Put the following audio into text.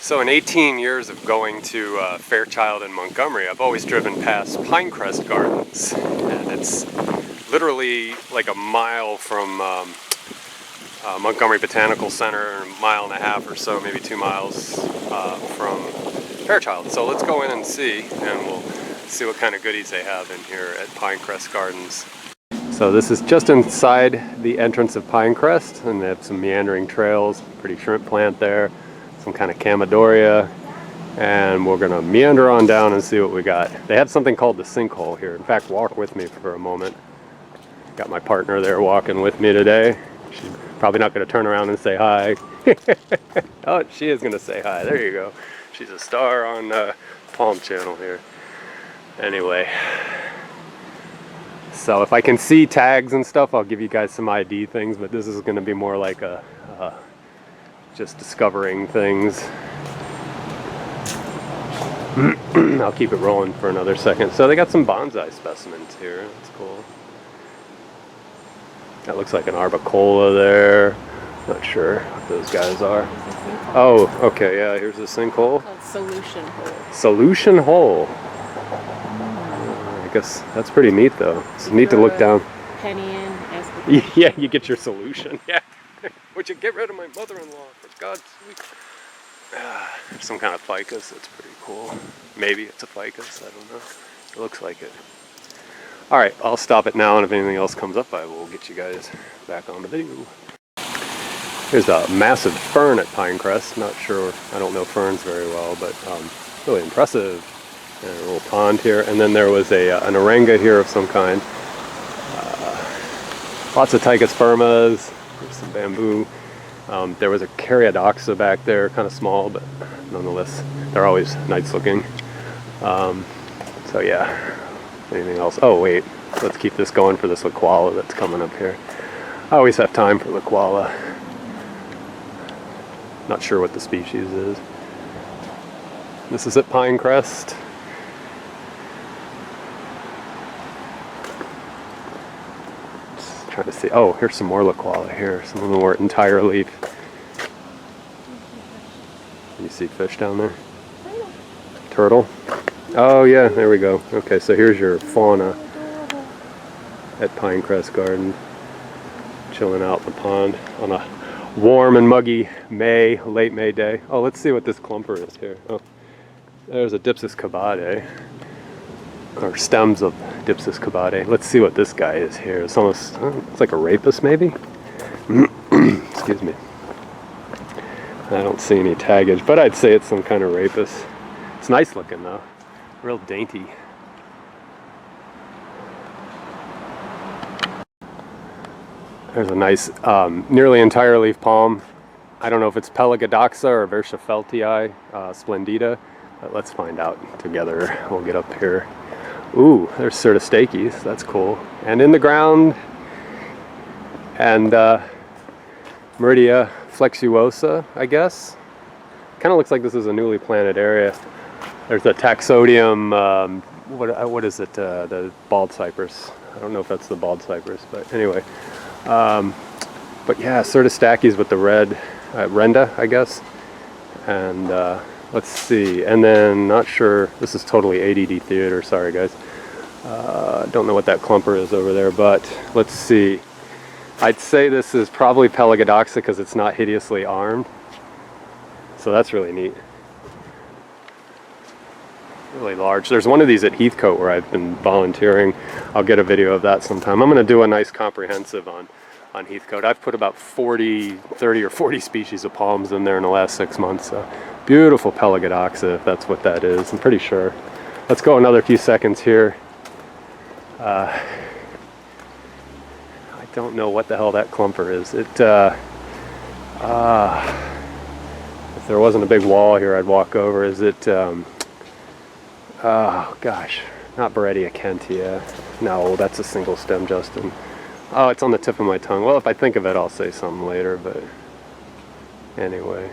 So in 18 years of going to Fairchild and Montgomery, I've always driven past Pinecrest Gardens, and it's literally like a mile from Montgomery Botanical Center, a mile and a half or so, maybe 2 miles from Fairchild. So let's go in and see, and we'll see what kind of goodies they have in here at Pinecrest Gardens. So this is just inside the entrance of Pinecrest, and they have some meandering trails, pretty shrimp plant there, some kind of Camadoria, and we're gonna meander on down and see what we got. They have something called the sinkhole here. In fact, walk with me for a moment. Got my partner there walking with me today. She's probably not gonna turn around and say hi. Oh, she is gonna say hi. There you go. She's a star on Palm Channel here. Anyway, so if I can see tags and stuff, I'll give you guys some ID things, but this is gonna be more like a just discovering things. I'll keep it rolling for another second. So they got some bonsai specimens here. That's cool. That looks like an arbicola there. Not sure what those guys are. Oh, okay, yeah, here's a sinkhole. Solution hole. Solution hole. I guess that's pretty neat though. It's neat to look down. Penny in, ask the question. Yeah, you get your solution. Yeah. Would you get rid of my mother-in-law, for God's sake? Some kind of ficus. That's pretty cool. Maybe it's a ficus. I don't know. It looks like it. All right, I'll stop it now, and if anything else comes up, I will get you guys back on the video. Here's a massive fern at Pinecrest. Not sure. I don't know ferns very well, but really impressive. And a little pond here, and then there was an orenga here of some kind. Lots of Tychospermas. There's some bamboo. There was a Carydoxa back there, kind of small, but nonetheless, they're always nice looking. So yeah, anything else? Oh wait, let's keep this going for this Laquala that's coming up here. I always have time for Laquala. Not sure what the species is. This is at Pinecrest. Trying to see. Oh, here's some more Laquala here. Some of them were entire leaf. Can you see fish down there? Turtle. Oh yeah, there we go. Okay, so here's your fauna at Pinecrest Garden. Chilling out in the pond on a warm and muggy late May day. Oh, let's see what this clumper is here. Oh, there's a Dipsis cabade. Or stems of Dipsis cabade. Let's see what this guy is here. It's almost, it's like a rapis maybe? Excuse me. I don't see any taggage, but I'd say it's some kind of rapis. It's nice looking though. Real dainty. There's a nice, nearly entire leaf palm. I don't know if it's Pelagiodoxa or Verschaffeltii splendida, but let's find out together. We'll get up here. Ooh, there's Certistaches, that's cool. And in the ground, and Meridia flexuosa, I guess. Kind of looks like this is a newly planted area. There's a Taxodium, what is it, the bald cypress. I don't know if that's the bald cypress, but anyway. But yeah, Certistaches with the red, Renda, I guess. And let's see, and then not sure, this is totally ADD theater, sorry guys. Don't know what that clumper is over there, but let's see. I'd say this is probably Pelagiodoxa because it's not hideously armed. So that's really neat. Really large. There's one of these at Heathcote where I've been volunteering. I'll get a video of that sometime. I'm going to do a nice comprehensive on Heathcote. I've put about 30 or 40 species of palms in there in the last 6 months. So beautiful Pelagiodoxa, if that's what that is. I'm pretty sure. Let's go another few seconds here. I don't know what the hell that clumper is. It, if there wasn't a big wall here, I'd walk over. Is it, oh gosh, not Beretia kentia. No, that's a single stem, Justin. Oh, it's on the tip of my tongue. Well, if I think of it, I'll say something later, but anyway.